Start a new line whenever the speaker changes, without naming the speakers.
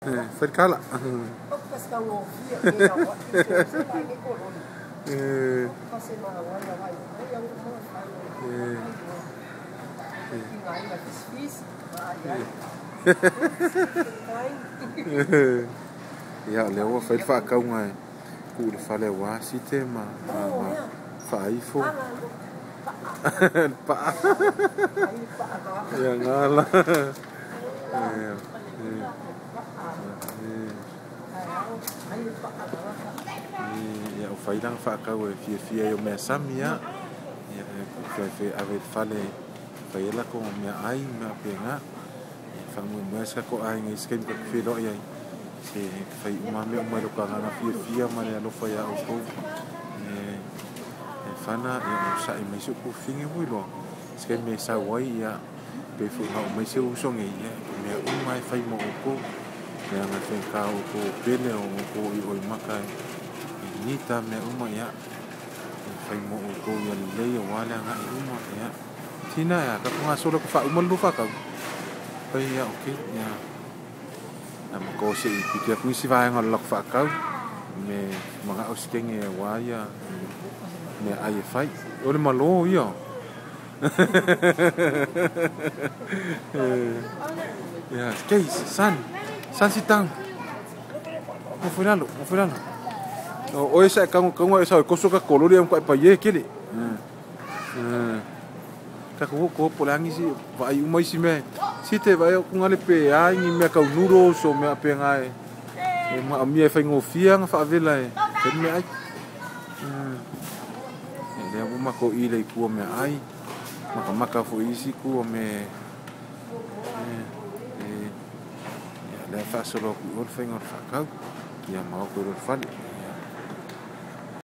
Foi kala. Ya leo foi fa kau ngai. Ku le fa le wa si te ma fa ifo. Pa. Ya ngala. Ya o fai lang fa kau e fia yo me samia. Ya fe ave fale fai la ko me ai me penga. Fa mo me sa ko ai ngai sken ko fe lo ya. Se fai mame o mai lo ka na fia ma le lo fai a o ko. Fana e sa i mai su ko fingi wi lo. Sken me sa wai ya. Pe fu na mai se u songi ya. Me o mai fai mo ko. Ya nga fe ka o ko pele o ko i o makai. Ni ta me o mai ya. Fai mo ko ya le yo wala nga i mo ya. Tina ya ka nga solo ko fa mo lu fa ka. Fai ya okay ya. Am ko se i pike ku si va nga lok fa ka. Me mga o skenge wa ya. Me ai fai. O le malo yo. Ya, skei san sitang. Mo finalo. O esa kang esa ko so ka kolori am ko pa ye kele. Ka ko polangi si vai umai si me. Si te vai ko ngale pe ai ni me ka nuro so me ape ngai. E ma mi fa ngofia nga fa vela e. Ken me ai. Le mo ko ile ku me ai. Maka fo isi ku me. Ya le fa solo ku or fa ngor fa ka. Ya mau ko ro fa